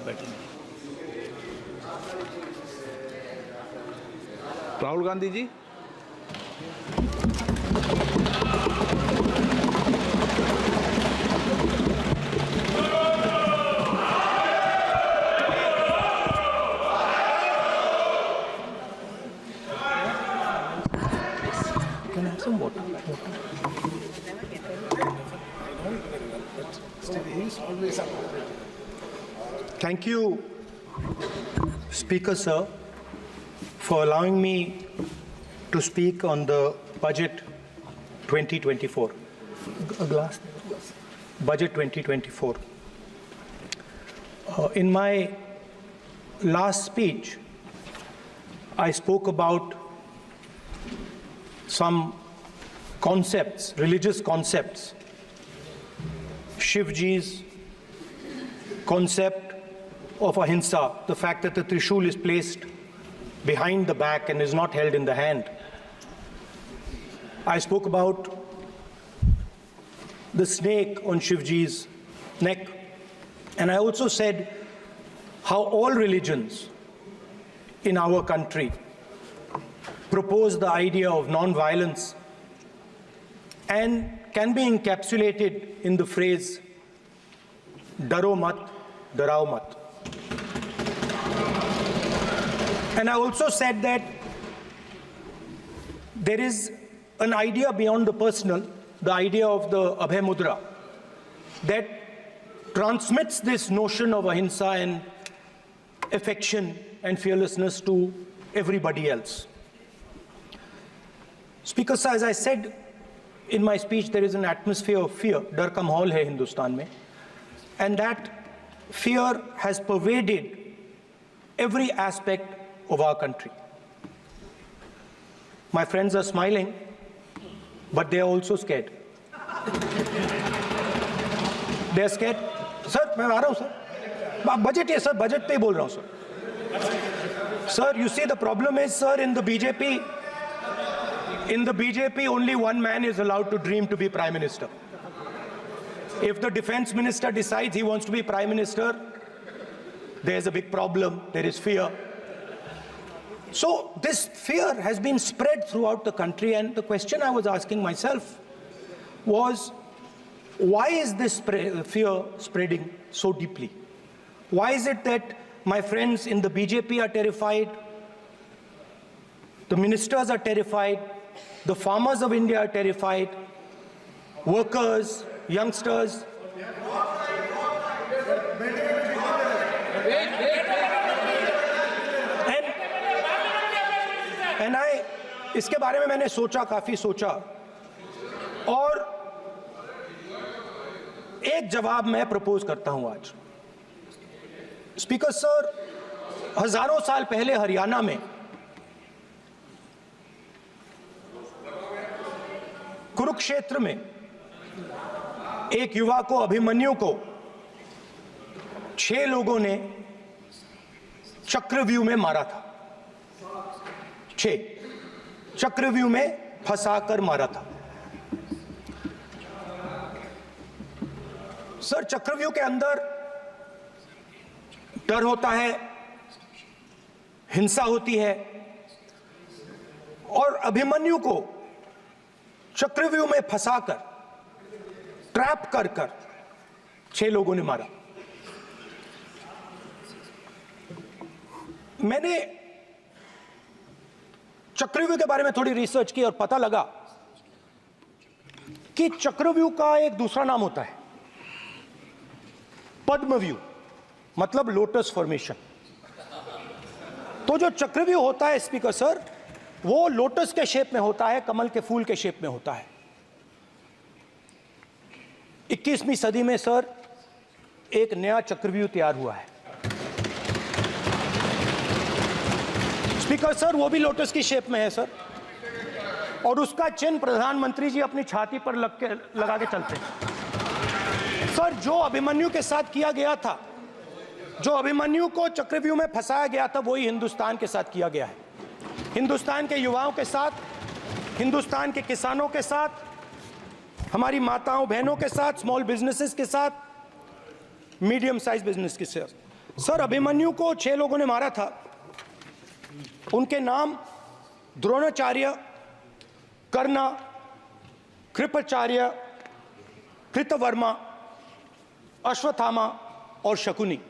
बैठेंगे। राहुल गांधी जी। Can I have some water? Thank you, Speaker Sir, for allowing me to speak on the Budget 2024. A glass. Budget 2024. In my last speech, I spoke about some concepts, religious concepts. Shivji's concept of ahimsa, the fact that the Trishul is placed behind the back and is not held in the hand. I spoke about the snake on Shivji's neck. And I also said how all religions in our country propose the idea of non-violence and can be encapsulated in the phrase, Daro mat, darao mat. And I also said that there is an idea beyond the personal, the idea of the Abhay Mudra, that transmits this notion of ahimsa and affection and fearlessness to everybody else. Speaker Sir, as I said in my speech, there is an atmosphere of fear, dar ka mahol hai Hindustan mein, and that fear has pervaded every aspect of our country. My friends are smiling, but they are also scared. They are scared. Sir, मैं आ रहा हूँ sir. Budget है sir, budget पे ही बोल रहा हूँ sir. Sir, you see the problem is sir, in the BJP only one man is allowed to dream to be Prime Minister. If the Defense Minister decides he wants to be Prime Minister, there's a big problem, there is fear. So this fear has been spread throughout the country, and the question I was asking myself was, why is this fear spreading so deeply? Why is it that my friends in the BJP are terrified, the ministers are terrified, the farmers of India are terrified, workers, youngsters? And इसके बारे में मैंने सोचा, काफी सोचा, और एक जवाब मैं प्रपोज करता हूं आज। स्पीकर सर, हजारों साल पहले हरियाणा में कुरुक्षेत्र में एक युवा को, अभिमन्यु को 6 लोगों ने चक्रव्यूह में मारा था। 6 चक्रव्यूह में फंसाकर मारा था। सर, चक्रव्यूह के अंदर डर होता है, हिंसा होती है, और अभिमन्यु को चक्रव्यूह में फंसाकर, ट्रैप कर 6 लोगों ने मारा। मैंने चक्रव्यूह के बारे में थोड़ी रिसर्च की और पता लगा कि चक्रव्यूह का एक दूसरा नाम होता है पद्मव्यूह, मतलब लोटस फॉर्मेशन। तो जो चक्रव्यूह होता है स्पीकर सर, वो लोटस के शेप में होता है, कमल के फूल के शेप में होता है। 21वीं सदी में सर एक नया चक्रव्यूह तैयार हुआ है स्पीकर सर, वो भी लोटस की शेप में है सर, और उसका चिन्ह प्रधानमंत्री जी अपनी छाती पर लगा के चलते हैं। सर, जो अभिमन्यु के साथ किया गया था, जो अभिमन्यु को चक्रव्यूह में फंसाया गया था, वही हिंदुस्तान के साथ किया गया है। हिंदुस्तान के युवाओं के साथ, हिंदुस्तान के किसानों के साथ, हमारी माताओं बहनों के साथ, स्मॉल बिजनेसेस के साथ, मीडियम साइज बिजनेस के साथ। सर, अभिमन्यु को 6 लोगों ने मारा था। उनके नाम द्रोणाचार्य, कर्ण, कृपाचार्य, कृतवर्मा, अश्वत्थामा और शकुनी।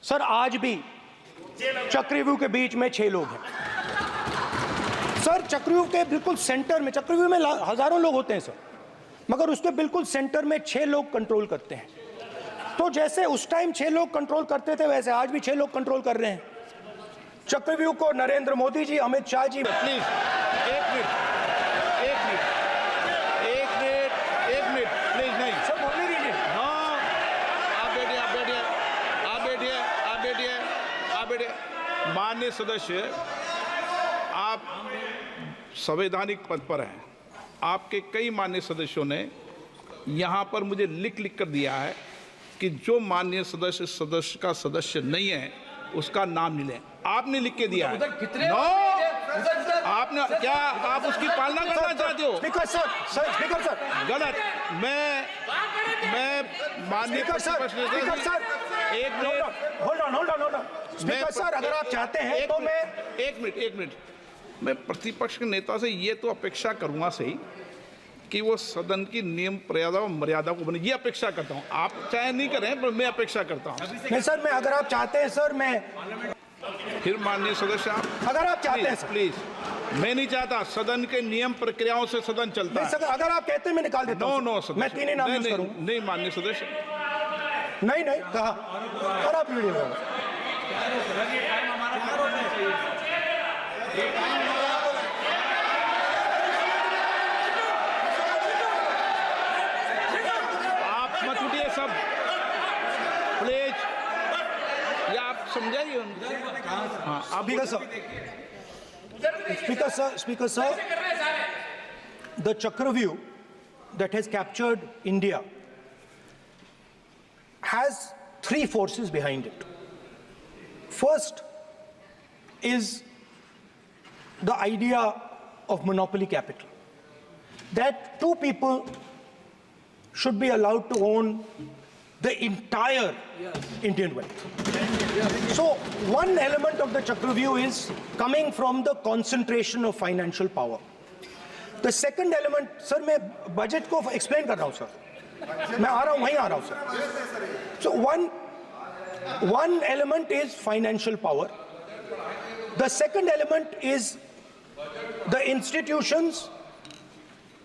सर, आज भी चक्रव्यूह के बीच में 6 लोग हैं। सर, चक्रव्यूह के बिल्कुल सेंटर में, चक्रव्यूह में हजारों लोग होते हैं सर, मगर उसके बिल्कुल सेंटर में 6 लोग कंट्रोल करते हैं। तो जैसे उस टाइम 6 लोग कंट्रोल करते थे, वैसे आज भी 6 लोग कंट्रोल कर रहे हैं चक्रव्यूह को। नरेंद्र मोदी जी, अमित शाह जी। प्लीज एक मिनट प्लीज। नहीं सर, बोलने दीजिए। हाँ, आप बैठिए। माननीय सदस्य, आप संवैधानिक पद पर हैं। आपके कई माननीय सदस्यों ने यहाँ पर मुझे लिख कर दिया है कि जो माननीय सदस्य का सदस्य नहीं है उसका नाम नहीं लें। आपने लिख के दिया है। नो, आपने क्या, आप उसकी पालना करना चाहते हो? स्पीकर सर, गलत। मैं माननीय एक minute, hold on. Speaker sir, अगर आप चाहते हैं तो मैं एक मिनट मैं प्रतिपक्ष के नेता से ये तो अपेक्षा करूंगा सही कि वो सदन की नियम मर्यादा को बने, ये अपेक्षा करता हूं। आप चाहे नहीं करें, पर मैं अपेक्षा करता हूं। नहीं सर, मैं, अगर आप चाहते हैं सर, मैं फिर माननीय सदस्य, आप अगर आप चाहते हैं सर, प्लीज। मैं नहीं चाहता, सदन के नियम प्रक्रियाओं से सदन चलता है। सर, अगर आप कहते हैं मैं निकाल देता हूं। नो सदस्य, मैं 3 ही नाम यूज करूं। नहीं माननीय सदस्य, नहीं कहा। और आप वीडियो में आप मत उठिए सब, प्लीज। या आप समझाइए उनको। हाँ, आप Speaker sir, the Chakravyu that has captured India has 3 forces behind it. First is the idea of monopoly capital, that 2 people should be allowed to own the entire Indian wealth. So one element of the Chakravyu is coming from the concentration of financial power. The second element, sir, मैं budget को explain कर रहा हूँ sir, मैं आ रहा हूँ, वहीं आ रहा हूँ sir. So one element is financial power. The second element is the institutions,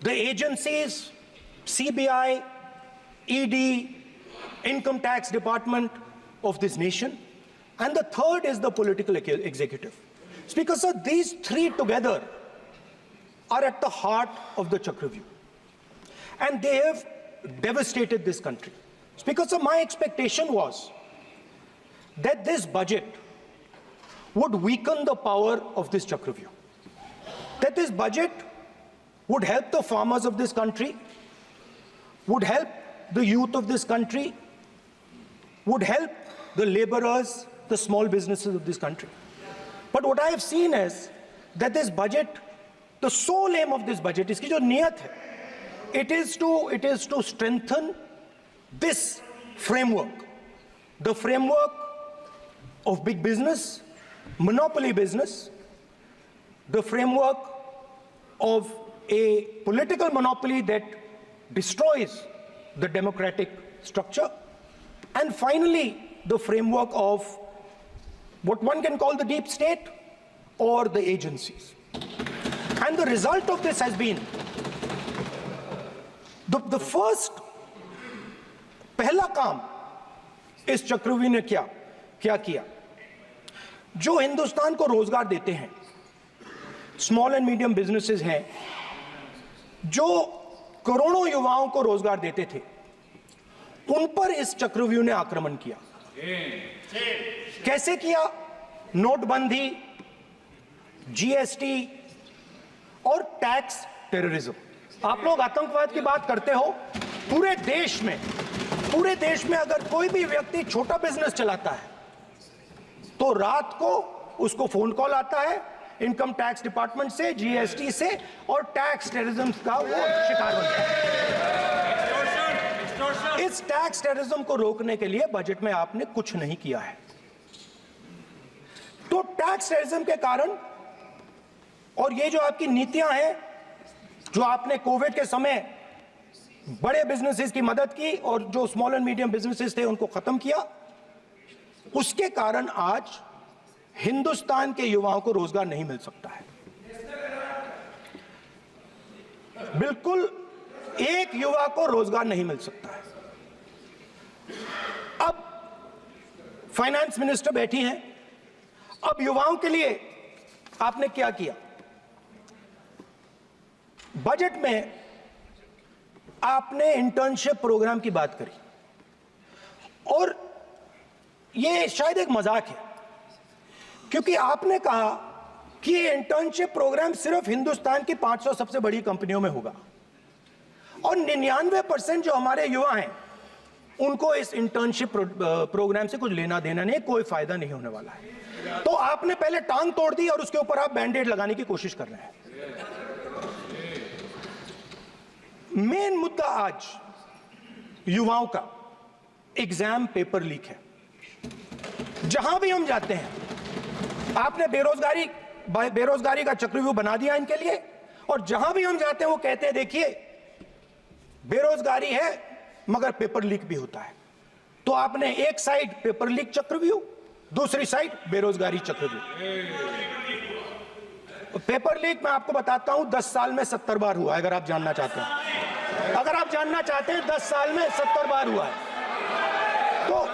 the agencies, CBI, ED, Income Tax Department of this nation, and the third is the political executive. Speaker sir, these 3 together are at the heart of the Chakravyu, and they have devastated this country. Speaker sir, my expectation was that this budget would weaken the power of this Chakravyu, that this budget would help the farmers of this country, would help the youth of this country, would help the laborers, the small businesses of this country. But what I have seen is that this budget, the sole aim of this budget, iski jo niyat hai, it is to strengthen this framework, the framework of big business, monopoly business, the framework of a political monopoly that destroys the democratic structure, and finally the framework of what one can call the deep state or the agencies. And the result of this has been the first पहला काम इस चक्रव्यूह ने क्या किया, जो हिंदुस्तान को रोजगार देते हैं, स्मॉल एंड मीडियम बिजनेसेस हैं, जो करोड़ों युवाओं को रोजगार देते थे, उन पर इस चक्रव्यूह ने आक्रमण किया। कैसे किया? नोटबंदी, जीएसटी और टैक्स टेररिज्म। आप लोग आतंकवाद की बात करते हो, पूरे देश में अगर कोई भी व्यक्ति छोटा बिजनेस चलाता है तो रात को उसको फोन कॉल आता है इनकम टैक्स डिपार्टमेंट से, जीएसटी से, और टैक्स टेररिज्म का वो शिकार बनता है। इस टैक्स टेररिज्म को रोकने के लिए बजट में आपने कुछ नहीं किया है। तो टैक्स टेररिज्म के कारण और ये जो आपकी नीतियां हैं, जो आपने कोविड के समय बड़े बिजनेसेस की मदद की और जो स्मॉल एंड मीडियम बिजनेसेस थे उनको खत्म किया, उसके कारण आज हिंदुस्तान के युवाओं को रोजगार नहीं मिल सकता है। बिल्कुल एक युवा को रोजगार नहीं मिल सकता है। अब फाइनेंस मिनिस्टर बैठी हैं, अब युवाओं के लिए आपने क्या किया? बजट में आपने इंटर्नशिप प्रोग्राम की बात करी और यह शायद एक मजाक है, क्योंकि आपने कहा कि ये इंटर्नशिप प्रोग्राम सिर्फ हिंदुस्तान की 500 सबसे बड़ी कंपनियों में होगा और 99% जो हमारे युवा हैं उनको इस इंटर्नशिप प्रोग्राम से कुछ लेना देना नहीं, कोई फायदा नहीं होने वाला है। तो आपने पहले टांग तोड़ दी और उसके ऊपर आप बैंडेड लगाने की कोशिश कर रहे हैं। मेन मुद्दा आज युवाओं का एग्जाम पेपर लीक है। जहां भी हम जाते हैं आपने बेरोजगारी का चक्रव्यूह बना दिया इनके लिए, और जहां भी हम जाते हैं वो कहते हैं देखिए बेरोजगारी है मगर पेपर लीक भी होता है। तो आपने एक साइड पेपर लीक चक्रव्यूह, दूसरी साइड बेरोजगारी चक्रव्यूह। पेपर लीक मैं आपको बताता हूं 10 साल में 70 बार हुआ है। अगर आप जानना चाहते हैं, 10 साल में 70 बार हुआ है। तो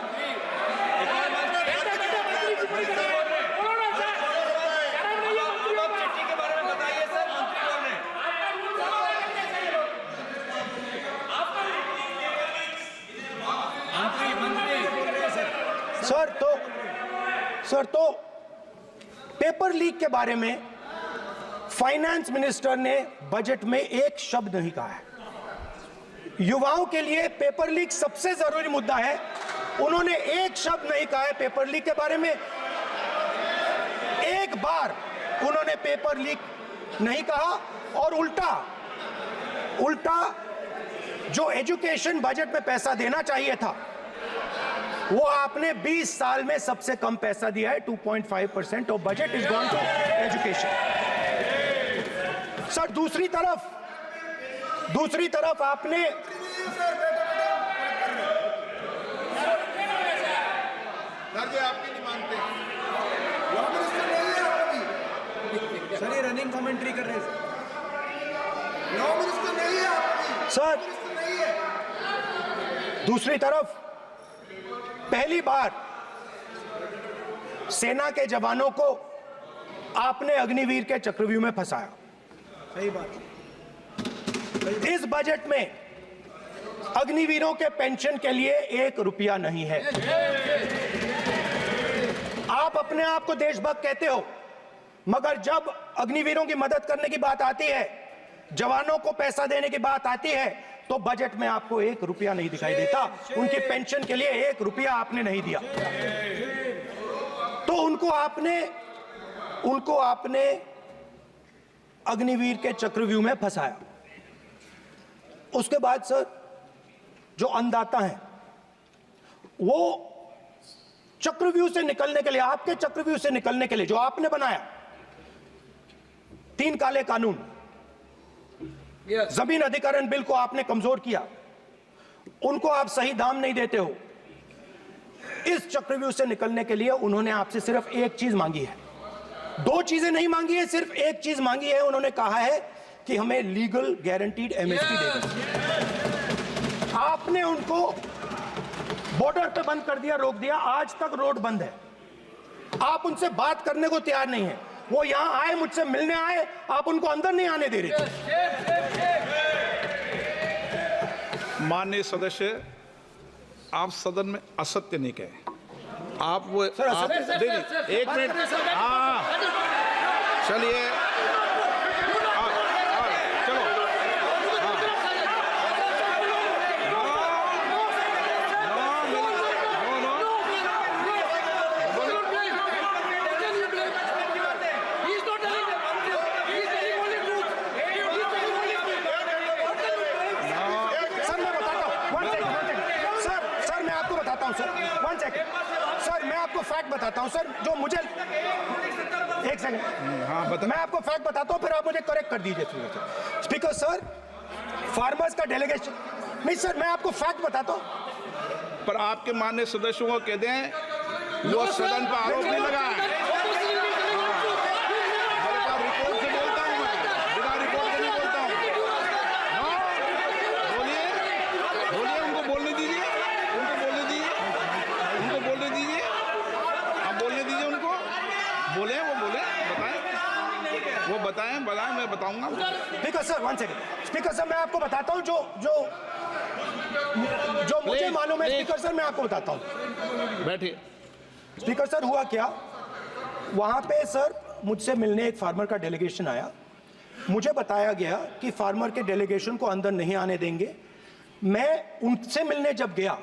सर तो पेपर लीक के बारे में फाइनेंस मिनिस्टर ने बजट में एक शब्द नहीं कहा है। युवाओं के लिए पेपर लीक सबसे जरूरी मुद्दा है, उन्होंने एक शब्द नहीं कहा है पेपर लीक के बारे में। एक बार उन्होंने पेपर लीक नहीं कहा और उल्टा जो एजुकेशन बजट में पैसा देना चाहिए था वो आपने 20 साल में सबसे कम पैसा दिया है। 2.5% of budget is gone to education. Sir दूसरी तरफ आपने आपकी नहीं मानते सर, ये रनिंग कमेंट्री कर रहे हैं सर। दूसरी तरफ पहली बार सेना के जवानों को आपने अग्निवीर के चक्रव्यूह में फंसाया। सही बात। इस बजट में अग्निवीरों के पेंशन के लिए 1 रुपया नहीं है। आप अपने आप को देशभक्त कहते हो, मगर जब अग्निवीरों की मदद करने की बात आती है, जवानों को पैसा देने की बात आती है, तो बजट में आपको 1 रुपया नहीं दिखाई देता। उनकी पेंशन के लिए 1 रुपया आपने नहीं दिया। तो उनको आपने अग्निवीर के चक्रव्यूह में फंसाया। उसके बाद सर जो अन्नदाता हैं वो चक्रव्यूह से निकलने के लिए, आपके चक्रव्यूह से निकलने के लिए जो आपने बनाया 3 काले कानून, जमीन अधिग्रहण बिल को आपने कमजोर किया, उनको आप सही दाम नहीं देते हो। इस चक्रव्यूह से निकलने के लिए उन्होंने आपसे सिर्फ एक चीज मांगी है, 2 चीजें नहीं मांगी है, सिर्फ एक चीज मांगी है। उन्होंने कहा है कि हमें लीगल गारंटीड एमएसपी देगा। आपने उनको बॉर्डर पे बंद कर दिया, रोक दिया, आज तक रोड बंद है। आप उनसे बात करने को तैयार नहीं है। वो यहां आए, मुझसे मिलने आए, आप उनको अंदर नहीं आने दे रहे। माननीय सदस्य, आप सदन में असत्य नहीं कहे। आप वो आप देखिए, 1 मिनट, हाँ चलिए, चलो, आपको फैक्ट बताता हूं सर, जो मुझे एक सेकंड, हाँ बता। मैं आपको फैक्ट बताता हूं, फिर आप मुझे करेक्ट कर दीजिए। स्पीकर सर, फार्मर्स का डेलीगेशन, नहीं सर, मैं आपको फैक्ट बताता हूं। पर आपके माननीय सदस्यों को कह दें वो सदन पर आरोप नहीं लगाए। रिपोर्ट से बोलता हूं मैं, बिना रिपोर्ट के नहीं बोलता हूं। हाँ, बोलिए बोलिए, उनको बोलने दीजिए, उनको बोलने दीजिए, उनको बोलने दीजिए, आप बोलने दीजिए उनको, बोले वो बोले, बताएं वो बताएं, मैं बताऊंगा। Speaker sir, 1 second. Speaker sir, मैं आपको बताता हूं जो मुझे मालूम है। स्पीकर सर, मैं आपको बताता हूं। बैठिए। स्पीकर सर, हुआ क्या, वहां पे सर मुझसे मिलने एक फार्मर का डेलीगेशन आया। मुझे बताया गया कि फार्मर के डेलीगेशन को अंदर नहीं आने देंगे। मैं उनसे मिलने जब गया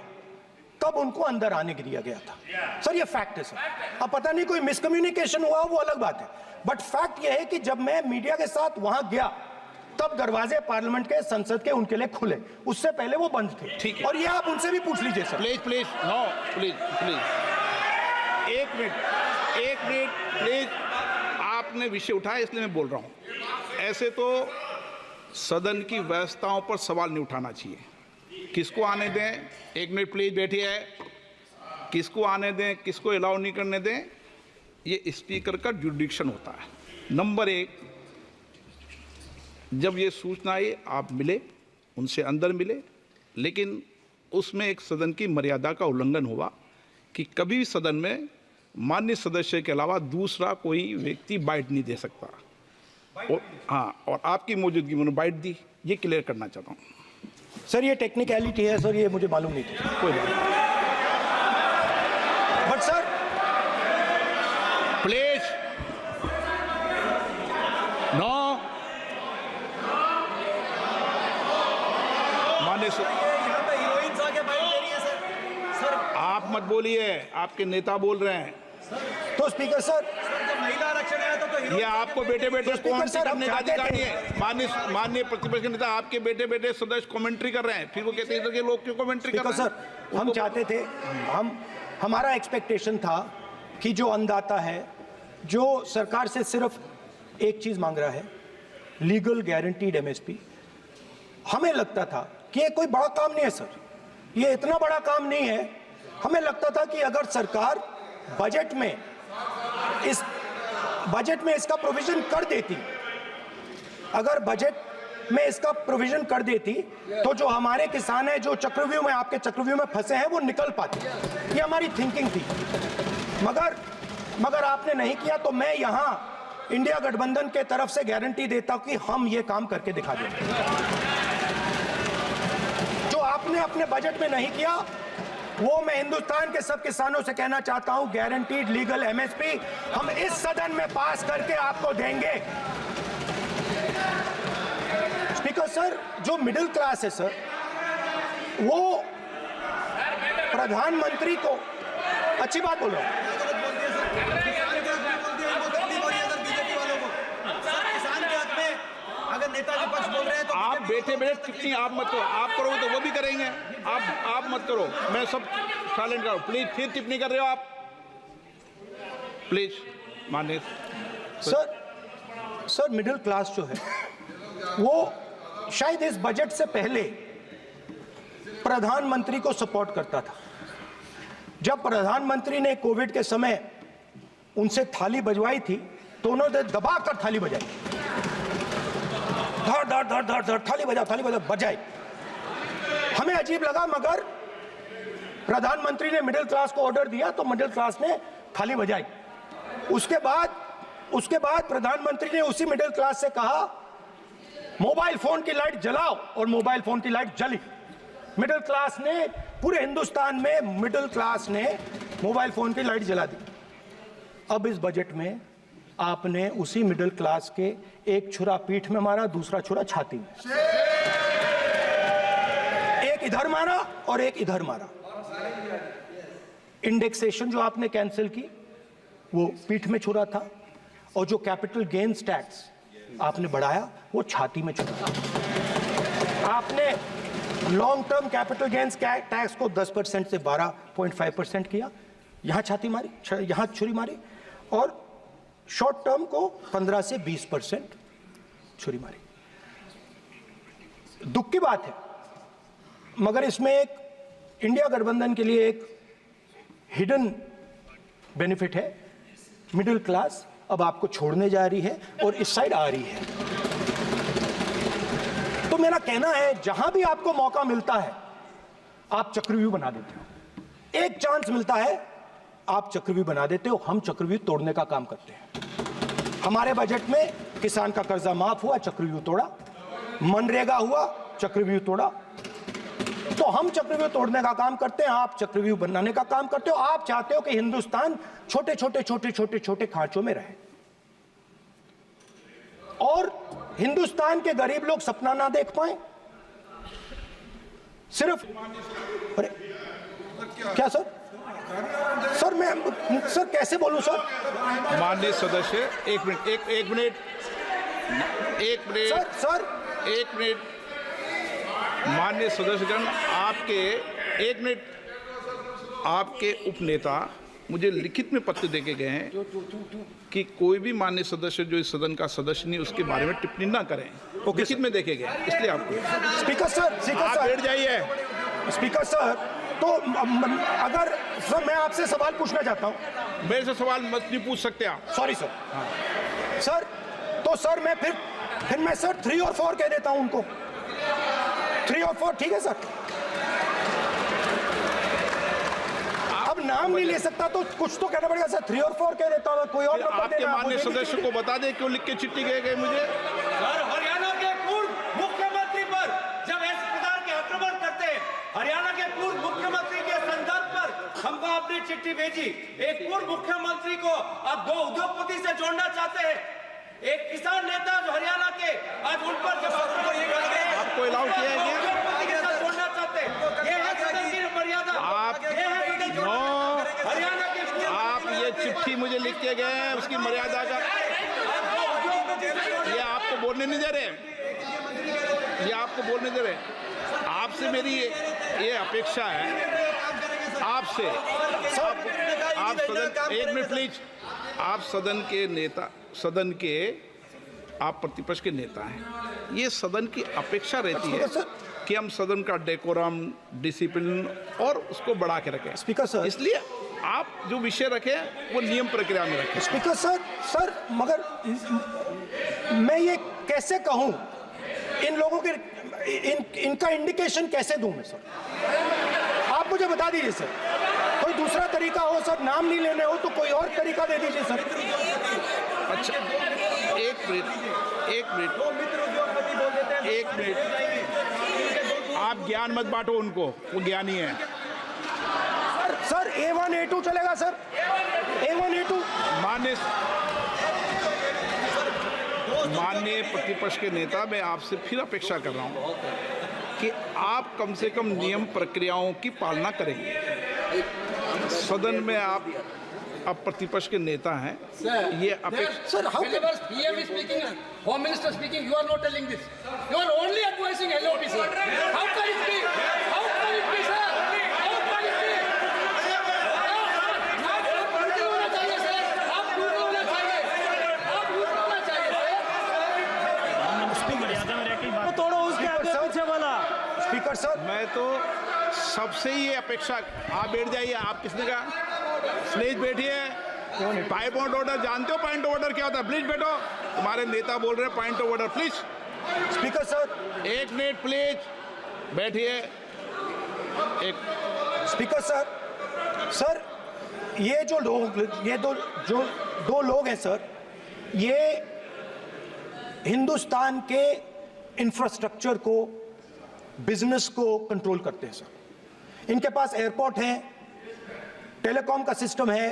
तब उनको अंदर आने दिया गया था। सर ये फैक्ट है सर। अब पता नहीं कोई मिसकम्युनिकेशन हुआ, वो अलग बात है, बट फैक्ट ये है कि जब मैं मीडिया के साथ वहां गया तब दरवाजे पार्लियामेंट के, संसद के उनके लिए खुले, उससे पहले वो बंद थे। ठीक है। और ये आप उनसे भी पूछ लीजिए sir. Please please, no please please, एक मिनट प्लीज। आपने विषय उठाया इसलिए मैं बोल रहा हूं। ऐसे तो सदन की व्यवस्थाओं पर सवाल नहीं उठाना चाहिए। किसको आने दें, एक मिनट प्लीज बैठिए, किसको आने दें, किसको अलाउ नहीं करने दें, ये स्पीकर का जुडिक्शन होता है। नंबर 1, जब ये सूचना आई आप मिले, उनसे अंदर मिले, लेकिन उसमें एक सदन की मर्यादा का उल्लंघन हुआ कि कभी भी सदन में माननीय सदस्य के अलावा दूसरा कोई व्यक्ति बाइट नहीं दे सकता। और हाँ, और आपकी मौजूदगी में बाइट दी, ये क्लियर करना चाहता हूँ। सर ये टेक्निकलिटी है सर, ये मुझे मालूम नहीं था। कोई नहीं, बट सर प्लीज नो। माननीय यहाँ पे हीरोइंस आके बाइट दे रही है सर। आप मत बोलिए, आपके नेता बोल रहे हैं। तो स्पीकर सर, जब महिला आरक्षण आया तो ये आपको बेटे बेटे कमेंट्री सर, हम करने का चाहते अधिकार थे। नहीं है। माननीय प्रतिपक्ष के नेता आपके बेटे बेटे सदस्य कमेंट्री कर रहे हैं, फिर वो कहते हैं कि लोग क्यों कमेंट्री कर स्पीकर रहे हैं। सर, हम चाहते थे, हमारा एक्सपेक्टेशन था कि जो अन्नदाता है, जो सरकार से सिर्फ एक चीज मांग रहा है, लीगल गारंटीड एमएसपी, हमें लगता था कि ये कोई बड़ा काम नहीं है सर, ये इतना बड़ा काम नहीं है। हमें लगता था कि अगर सरकार बजट में इसका प्रोविजन कर देती, अगर बजट में इसका प्रोविजन कर देती, तो जो हमारे किसान हैं जो चक्रव्यूह में, आपके चक्रव्यूह में फंसे हैं, वो निकल पाते। ये हमारी थिंकिंग थी, मगर आपने नहीं किया। तो मैं यहां इंडिया गठबंधन के तरफ से गारंटी देता हूं कि हम ये काम करके दिखा देंगे। जो आपने अपने बजट में नहीं किया, वो मैं हिंदुस्तान के सब किसानों से कहना चाहता हूं, गारंटीड लीगल एमएसपी हम इस सदन में पास करके आपको देंगे। स्पीकर सर, जो मिडिल क्लास है सर, वो प्रधानमंत्री को, अच्छी बात बोल रहा हूं, अगर नेता विपक्ष बोल रहे हैं तो आप बैठे बैठे टिप्पणी आप मत करो, आप करोगे तो वो भी करेंगे। आप मत करो, मैं सब साइलेंट करो प्लीज। फिर टिप्पणी कर रहे हो आप, प्लीज। माननीय सर मिडिल क्लास जो है, वो शायद इस बजट से पहले प्रधानमंत्री को सपोर्ट करता था। जब प्रधानमंत्री ने कोविड के समय उनसे थाली बजवाई थी, तो उन्होंने दबा कर थाली बजाई, धड़ धड़ धड़ धड़ धड़, थाली बजाओ बजाई। हमें अजीब लगा, मगर प्रधानमंत्री ने मिडिल क्लास को ऑर्डर दिया तो मिडिल क्लास ने थाली बजाई। उसके बाद प्रधानमंत्री ने उसी मिडिल क्लास से कहा, मोबाइल फोन की लाइट जलाओ, और मोबाइल फोन की लाइट जली। मिडिल क्लास ने, पूरे हिंदुस्तान में मिडिल क्लास ने मोबाइल फोन की लाइट जला दी। अब इस बजट में आपने उसी मिडिल क्लास के एक छुरा पीठ में मारा, दूसरा छुरा छाती में, एक इधर मारा और एक इधर मारा। इंडेक्सेशन जो आपने कैंसिल की, वो पीठ में छुरा था, और जो कैपिटल गेन्स टैक्स आपने बढ़ाया, वो छाती में छुरा। आपने long term capital gains tax को 10% से 12.5% किया, यहाँ छाती मारी, यहाँ छुरी मारी, और शॉर्ट टर्म को 15 से 20% छुरी मारी। दुख की बात है, मगर इसमें एक इंडिया गठबंधन के लिए एक हिडन बेनिफिट है। मिडिल क्लास अब आपको छोड़ने जा रही है और इस साइड आ रही है। तो मेरा कहना है, जहां भी आपको मौका मिलता है आप चक्रव्यूह बना देते हो। एक चांस मिलता है आप चक्रव्यूह बना देते हो। हम चक्रव्यूह तोड़ने का काम करते हैं। हमारे बजट में किसान का कर्जा माफ हुआ, चक्रव्यूह तोड़ा। मनरेगा हुआ, चक्रव्यूह तोड़ा। तो हम चक्रव्यूह तोड़ने का काम करते हैं, आप चक्रव्यूह बनाने का काम करते हो। आप चाहते हो कि हिंदुस्तान छोटे छोटे छोटे छोटे छोटे खांचों में रहे और हिंदुस्तान के गरीब लोग सपना ना देख पाए। सिर्फ अरे क्या सर? सर मैं सर कैसे बोलूं सर? माननीय सदस्य, एक मिनट सर माननीय सदस्यगण, आपके उपनेता मुझे लिखित में पत्र देके गए हैं कि कोई भी माननीय सदस्य जो इस सदन का सदस्य नहीं उसके बारे में टिप्पणी ना करें। लिखित में देखे गए, इसलिए आपको स्पीकर सर आप बैठ जाइए। स्पीकर सर, तो अगर सर मैं आपसे सवाल पूछना चाहता हूं। मेरे से सवाल मत नहीं पूछ सकते आप। Sorry sir. सर तो सर मैं फिर मैं सर 3 और 4 कह देता हूं उनको। 3 और 4 ठीक है सर? अब नाम नहीं ले सकता तो कुछ तो कहना पड़ेगा सर। 3 और 4 कह देता हूं, कोई और नंबर आपके देना। माननीय सदस्य को बता दें क्यों लिख के चिट्ठी गए मुझे। सर, हरियाणा के पूर्व मुख्यमंत्री पर जब इस प्रकार के आक्रमण करते हैं, हरियाणा के पूर्व मुख्यमंत्री के संदर्भ पर हमको आपने चिट्ठी भेजी। एक पूर्व मुख्यमंत्री को आप 2 उद्योगपति से जोड़ना चाहते हैं, एक किसान नेता जो हरियाणा के, आज उन पर जब आपको अलाउ किया है क्या? उद्योगपति के साथ जोड़ना चाहते हैं। ये है सदन की मर्यादा। हरियाणा के आप ये चिट्ठी मुझे लिख के गए हैं, उसकी मर्यादा का ये आपको बोलने नहीं दे रहे। ये आपको बोलने दे रहे। आपसे मेरी ये अपेक्षा है आपसे। आप सदन, एक मिनट प्लीज। आप सदन के नेता, सदन के आप प्रतिपक्ष के नेता हैं। ये सदन की अपेक्षा रहती है कि हम सदन का डेकोरम, डिसिप्लिन और उसको बढ़ा के रखें। स्पीकर सर, इसलिए आप जो विषय रखें वो नियम प्रक्रिया में रखें। स्पीकर सर मगर मैं ये कैसे कहूं, इन लोगों के इनका इंडिकेशन कैसे दूं मैं सर? आप मुझे बता दीजिए सर। कोई दूसरा तरीका हो सर, नाम नहीं लेने हो तो कोई और तरीका दे दीजिए सर। अच्छा, एक मिनट आप ज्ञान मत बांटो उनको, वो ज्ञानी है। सर A1 A2 चलेगा सर? A1 A2 माननीय प्रतिपक्ष के नेता, मैं आपसे फिर अपेक्षा कर रहा हूं कि आप कम से कम नियम प्रक्रियाओं की पालना करेंगे। सदन में आप प्रतिपक्ष के नेता हैं। ये अपेक्षा sir, how Whenever PM is speaking, Home Minister speaking, you are not telling this. You are only advising LOP, sir. How can it be? How can it be, sir? How can it be? आप पूरे होना चाहिए, sir. आप पूरे होना चाहिए. आप पूरे होना चाहिए, sir. तोड़ो उसके आगे पीछे वाला। स्पीकर सर, मैं तो सबसे ही ये अपेक्षा। आप बैठ जाइए। आप किसने कहा? प्लीज बैठिए। पॉइंट ऑफ ऑर्डर जानते हो? पॉइंट ऑफ ऑर्डर क्या होता है? प्लीज बैठो। तुम्हारे नेता बोल रहे हैं point of order, please. Speaker sir, एक मिनट प्लीज बैठिए। एक स्पीकर सर, ये जो दो लोग हैं सर, ये हिंदुस्तान के इंफ्रास्ट्रक्चर को, बिजनेस को कंट्रोल करते हैं सर। इनके पास एयरपोर्ट है, टेलीकॉम का सिस्टम है,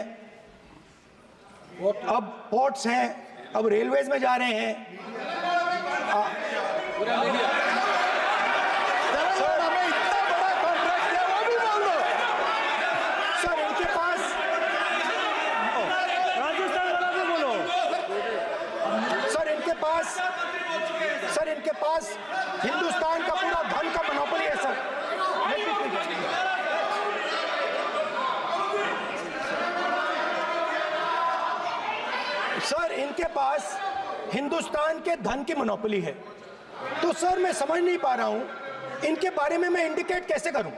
अब पोर्ट्स हैं, अब रेलवेज में जा रहे हैं। सर, हमें इतना बड़ा कॉन्ट्रैक्ट है, वो भी बोल दो। सर, इनके पास राजस्थान वाला भी बोलो। सर इनके पास हिंदुस्तान का पूरा धन का मोनोपोली है सर। सर इनके पास हिंदुस्तान के धन की मोनोपोली है, तो सर मैं समझ नहीं पा रहा हूं इनके बारे में मैं इंडिकेट कैसे करूं।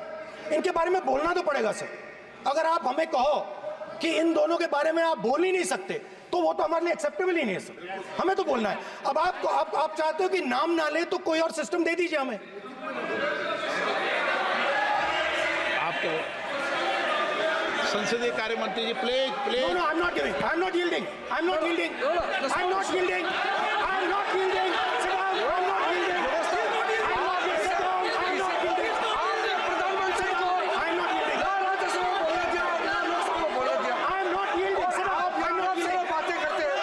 इनके बारे में बोलना तो पड़ेगा सर। अगर आप हमें कहो कि इन दोनों के बारे में आप बोल ही नहीं सकते तो वो तो हमारे लिए एक्सेप्टेबल ही नहीं है सर। हमें तो बोलना है। अब आप चाहते हो कि नाम ना ले तो कोई और सिस्टम दे दीजिए हमें। आपको संसदीय कार्य मंत्री ji please please. No, I'm not giving. I'm not yielding. I'm not yielding. I'm not yielding. I'm not yielding. Sit down. I'm not yielding. I'm not yielding. Sit down. I'm not yielding. आपने प्रधानमंत्री को I'm not yielding. Rajya Sabha में बोला दिया, आपने लोकसभा में बोला दिया। I'm not yielding. Sit down. आप I'm not से yielding. बातें करते हैं,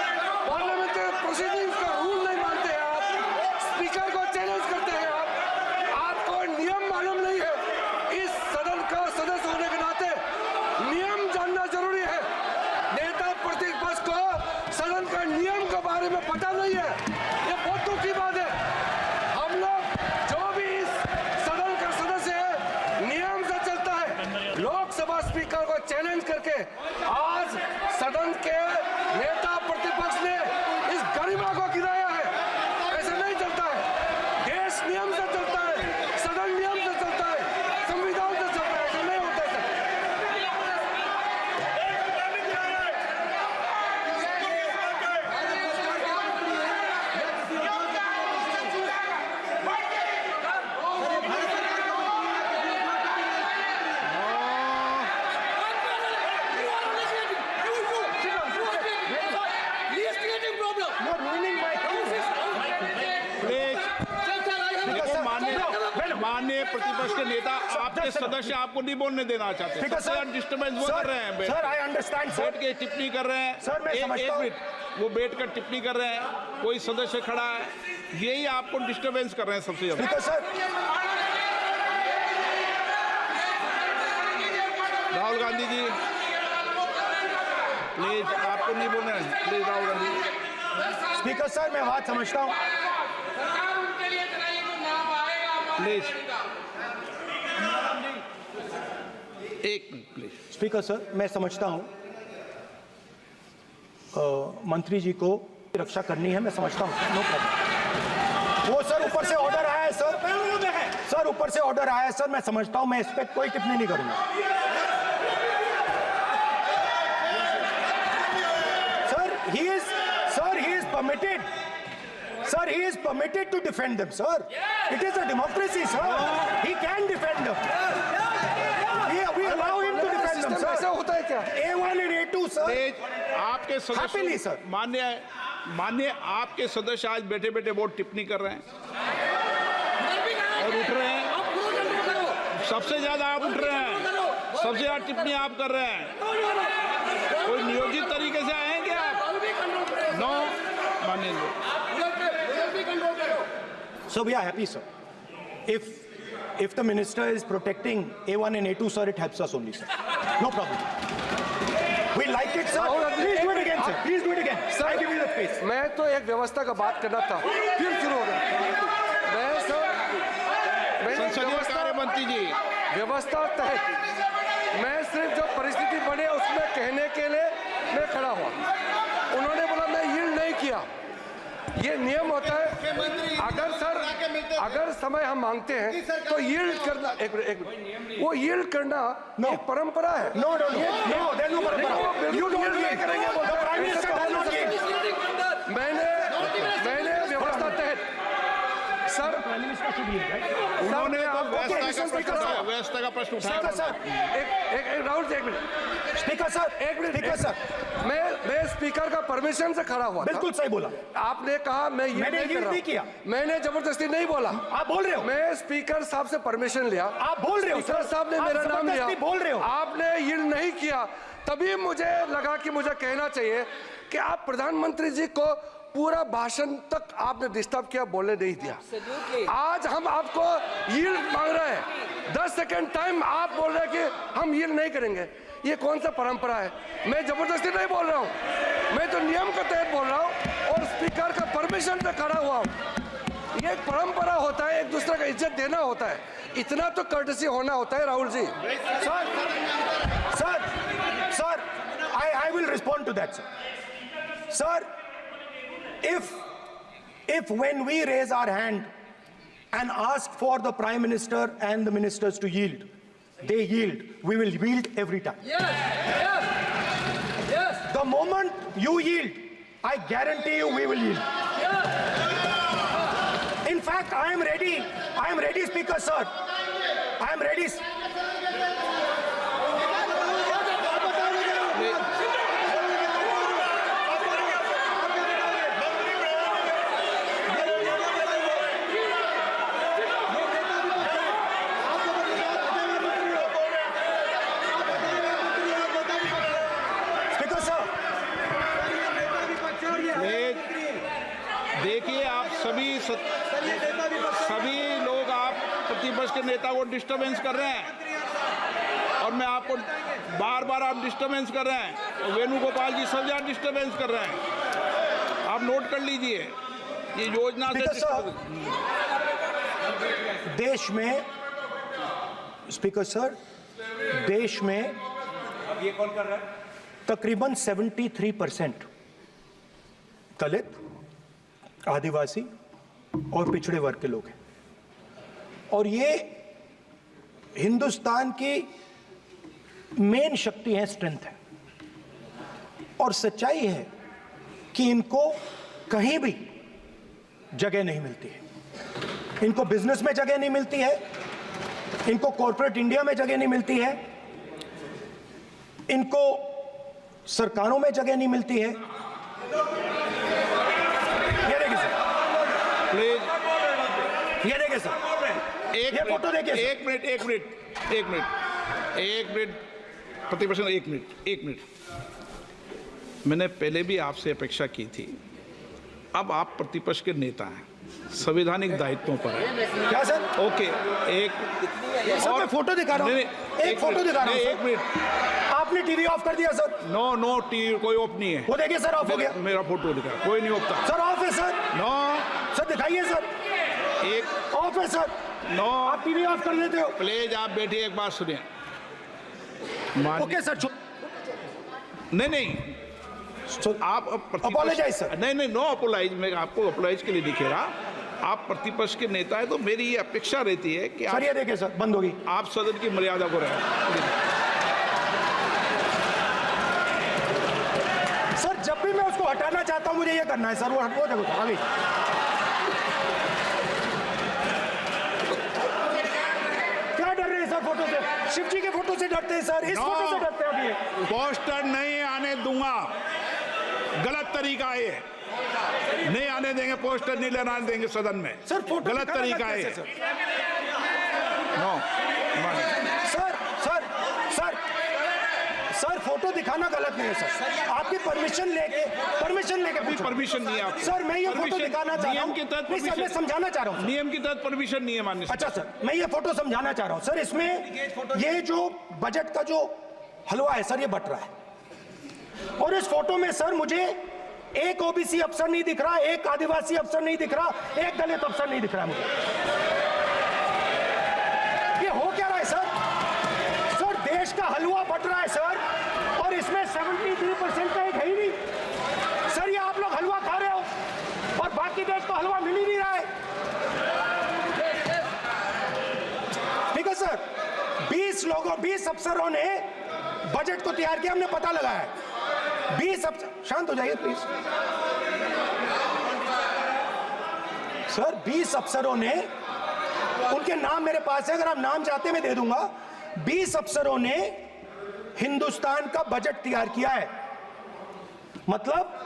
पार्लियामेंट्री प्रोसीडिंग्स का रूल नहीं मानते हैं आप, स्पीकर को चैलेंज करते हैं आपको नियम मालूम नहीं है। इस सदन का सदस्य होने के नाते नियम जानना जरूरी है। नेता प्रतिपक्ष को सदन का नियम के बारे में पता नहीं है, ये बहुत दुख की बात है। हम लोग जो भी इस सदन का सदस्य है नियम से चलता है। लोकसभा स्पीकर को चैलेंज करके आज सदन के नेता प्रतिपक्ष ने इस गरिमा को गिराया है। ऐसे नहीं चलता है। देश नियम से चलता है, सदन नियम से चलता है, संविधान से चलता है। ऐसे नहीं होता है sir. You're ruining my please देखो माननीय प्रतिपक्ष के नेता आपके सदस्य आपको नहीं बोलने देना चाहते। Speaker, सबसे sir. डिस्टर्बेंस वो कर रहे हैं बैठ सर, I understand, sir. बैठ के टिप्पणी कर रहे हैं। सर, मैं समझता एक हूं। मिनट, वो बैठ कर टिप्पणी कर रहे हैं, कोई सदस्य खड़ा है, यही आपको डिस्टर्बेंस कर रहे हैं सबसे ज्यादा। Speaker, sir. Rahul Gandhi ji please, आपको नहीं बोलना है, please Rahul Gandhi. Speaker sir, मैं बात समझता हूँ। प्लीज एक मिनट प्लीज। स्पीकर सर, मैं समझता हूँ मंत्री जी को रक्षा करनी है, मैं समझता हूँ। No problem. वो सर ऊपर से ऑर्डर आया है सर। सर ऊपर से ऑर्डर आया है सर, मैं समझता हूँ। मैं इस पर कोई टिप्पणी नहीं करूंगा। Sir he is permitted. Sir, he is permitted to defend them, sir. It is a democracy, sir. He can defend them. We allow him to defend them, sir. ऐसा होता है क्या? A1 and A2, sir. Please आपके Happily, सदस्य sir. मान्य आपके सदस्य आज बैठे बैठे बहुत टिप्पणी कर रहे हैं और उठ रहे हैं। सबसे ज्यादा आप उठ रहे हैं, सबसे ज्यादा टिप्पणी आप कर रहे हैं। कोई नियोजित तरीके से आए हैं क्या आप? नो मानिए। So we are happy, sir. If the minister is protecting A1 and A2, sir, it helps us only, sir. No problem. We like it, sir. Please do it again, sir. Please do it again. Sir, I give you the space. मैं तो एक व्यवस्था का बात करना था, फिर शुरू हो गया। मैं संसदीय कार्य मंत्री जी व्यवस्था तहत मैं सिर्फ जो परिस्थिति बने उसमें कहने के लिए मैं खड़ा हुआ। उन्होंने बोला मैं यील्ड नहीं किया। ये नियम होता है। अगर समय हम मांगते हैं तो यील्ड करना एक मिनट वो यील्ड करना एक परंपरा है। No, there's no problem. You don't yield नहीं yield. करेंगे The Prime Minister does not yield. मैंने व्यवस्था तहत सर उन्होंने तो Speaker, sir. व्यवस्था का प्रश्न उठाया। Speaker, sir. एक राहुल जी एक minute Speaker, sir. Speaker, sir. मैं स्पीकर का परमिशन से खड़ा हुआ था। बिल्कुल सही बोला। आपने कहा मैं ये मैंने नहीं कर yield रहा नहीं किया। मैंने जबरदस्ती नहीं बोला। आप बोल रहे हो। मैं स्पीकर साहब से परमिशन लिया। आप बोल रहे हो, स्पीकर सर। साहब ने आप मेरा नाम लिया। जबरदस्ती बोल रहे हो। आपने यील्ड नहीं किया, तभी मुझे लगा कि मुझे कहना चाहिए कि आप प्रधानमंत्री जी को पूरा भाषण तक आपने डिस्टर्ब किया, बोलने नहीं दिया। आज हम आपको यील्ड मांग रहे हैं, 10 सेकंड टाइम आप बोल रहे हैं कि हम यील्ड नहीं करेंगे। ये कौन सा परंपरा है? मैं जबरदस्ती नहीं बोल रहा हूँ, मैं तो नियम के तहत बोल रहा हूँ और स्पीकर का परमिशन से खड़ा हुआ हूँ। ये एक परंपरा होता है, एक दूसरे का इज्जत देना होता है, इतना तो कर्टसी होना होता है। Rahul ji Sir, I will respond to that, sir. Sir, if when we raise our hand and ask for the Prime Minister and the ministers to yield, they yield, we will yield every time. Yes. The moment you yield, I guarantee you we will yield. In fact, I am ready, Speaker, sir. I am ready. Speaker, sir. देखिए, आप सभी लोग आप प्रतिपक्ष के नेता को disturbance कर रहे हैं, और मैं आपको बार आप डिस्टर्बेंस कर रहे हैं, और वेणुगोपाल जी सब जगह डिस्टर्बेंस कर रहे हैं। आप नोट कर लीजिए, ये योजना से देश में, स्पीकर सर, देश में ये कौन कर रहा है? तकरीबन 73% दलित, आदिवासी और पिछड़े वर्ग के लोग हैं, और ये हिंदुस्तान की मेन शक्ति है, स्ट्रेंथ है, और सच्चाई है कि इनको कहीं भी जगह नहीं मिलती है। इनको बिजनेस में जगह नहीं मिलती है, इनको कॉर्पोरेट इंडिया में जगह नहीं मिलती है, इनको सरकारों में जगह नहीं मिलती है। ये देखिए सर, प्लीज, ये देखिए सर, ये फोटो देखिए। एक मिनट प्रतिपक्ष, एक मिनट। मैंने पहले भी आपसे अपेक्षा की थी, अब आप प्रतिपक्ष के नेता हैं, संवैधानिक दायित्वों पर है। क्या सर? ओके, एक सर, मैं फोटो दिखा रहा हूँ, एक फोटो दिखा रहा हूँ। एक मिनट, आपने टीवी ऑफ कर दिया सर? नो टीवी कोई ऑफ नहीं है। वो देखिए सर, ऑफ हो गया। मेरा फोटो दिखा, कोई नहीं ऑफ सर ऑफ है सर। नो सर दिखाइए सर, एक ऑफ है सर। नो, आप टीवी ऑफ कर देते हो। प्लीज आप बैठिए, एक बात सुनिए। ओके सर, नहीं, आप अपोलोजाइज सर। नहीं, नो अपोलाइज। मैं आपको अपोलाइज के लिए दिखे रहा। आप प्रतिपक्ष के नेता है, तो मेरी ये अपेक्षा रहती है कि सर ये देखिए सर, बंद होगी। आप सदन की मर्यादा को रखें। सर जब भी मैं उसको हटाना चाहता हूं, मुझे ये करना है सर, वो देखो अभी। क्या डर रहे हैं सर फोटो से? शिव जी के फोटो से डरते हैं सर, इस फोटो से डरते हैं अभी। पोस्टर नहीं आने दूंगा, गलत तरीका है ये, नहीं आने देंगे, पोस्टर नहीं लगाने देंगे सदन में। सर फोटो गलत तरीका है ये। नो सर फोटो दिखाना गलत नहीं है सर। आपकी परमिशन लेके परमिशन नहीं है आपको। सर मैं ये फोटो Permission- दिखाना चाह रहा हूँ, नियम के तहत नहीं सर, मैं समझाना चाह रहा हूँ। नियम के तहत परमिशन नहीं है माननीय। अच्छा सर, मैं ये फोटो समझाना चाह रहा हूँ सर। इसमें ये जो बजट का जो हलवा है सर, ये बट रहा है, और इस फोटो में सर मुझे एक ओबीसी अफसर नहीं दिख रहा, एक आदिवासी अफसर नहीं दिख रहा, एक दलित अफसर नहीं दिख रहा मुझे। ये हो क्या रहा है सर? सर देश का हलवा बट रहा है सर, और इसमें 73% का एक है ही नहीं सर। ये आप लोग हलवा खा रहे हो और बाकी देश को हलवा मिल ही नहीं रहा है। ठीक है सर, 20 अफसरों ने बजट को तैयार किया, हमने पता लगाया है। 20 अफसर, शांत हो जाइए प्लीज सर। 20 अफसरों ने, उनके नाम मेरे पास है, अगर आप नाम चाहते मैं दे दूंगा। 20 अफसरों ने हिंदुस्तान का बजट तैयार किया है। मतलब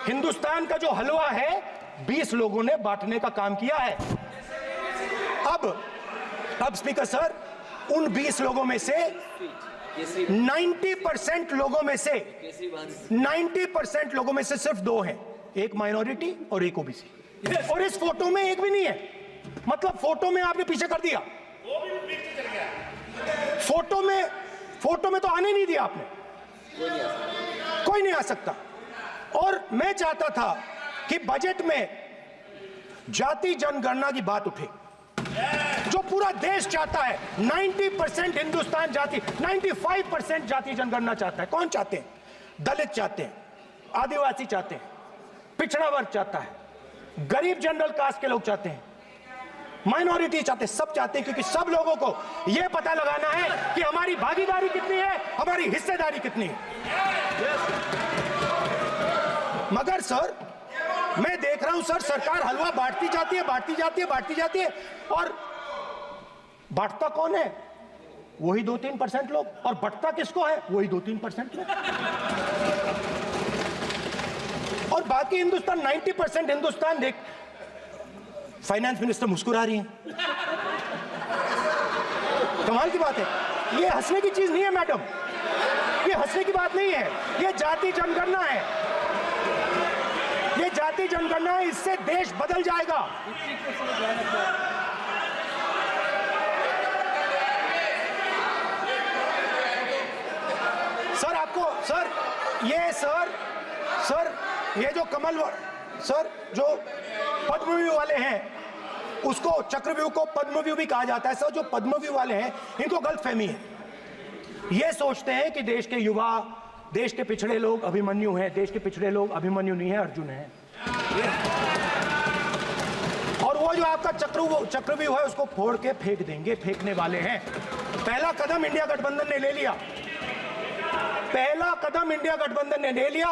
हिंदुस्तान का जो हलवा है 20 लोगों ने बांटने का काम किया है। अब स्पीकर सर, उन 20 लोगों में से 90% लोगों में से सिर्फ 2 हैं, एक माइनॉरिटी और एक ओबीसी। और इस फोटो में एक भी नहीं है। मतलब फोटो में आपने पीछे कर दिया, फोटो में तो आने नहीं दिया आपने, कोई नहीं आ सकता। और मैं चाहता था कि बजट में जाति जनगणना की बात उठे, जो पूरा देश चाहता है। 90% हिंदुस्तान जाति, 95% जाति जनगणना चाहता है। कौन चाहते हैं? दलित चाहते हैं, आदिवासी चाहते हैं, पिछड़ा वर्ग चाहता है, गरीब जनरल कास्ट के लोग चाहते हैं, माइनॉरिटी चाहते हैं, सब चाहते हैं, क्योंकि सब लोगों को यह पता लगाना है कि हमारी भागीदारी कितनी है, हमारी हिस्सेदारी कितनी है। मगर सर मैं देख रहा हूं सर, सरकार हलवा बांटती जाती है, बांटती जाती है, बांटती जाती है, और बांटता कौन है? वही 2-3% लोग, और बंटता किसको है? वही 2-3% लोग, और बाकी हिंदुस्तान 90% हिंदुस्तान देख। फाइनेंस मिनिस्टर मुस्कुरा रही हैं, कमाल की बात है। ये हंसने की चीज नहीं है मैडम, ये हंसने की बात नहीं है, ये जाति जनगणना है, ये जाति जनगणना है, इससे देश बदल जाएगा। सर आपको सर ये जो कमल सर जो पद्मव्यूह वाले हैं, उसको चक्रव्यूह को पद्मव्यूह भी कहा जाता है। सर जो पद्मव्यूह वाले हैं इनको गलतफहमी है, ये सोचते हैं कि देश के युवा, देश के पिछड़े लोग अभिमन्यु हैं। देश के पिछड़े लोग अभिमन्यु नहीं है, अर्जुन है। और वो जो आपका चक्रव्यूह है उसको फोड़ के फेंक देंगे, फेंकने वाले हैं। पहला कदम इंडिया गठबंधन ने ले लिया, पहला कदम इंडिया गठबंधन ने ले लिया।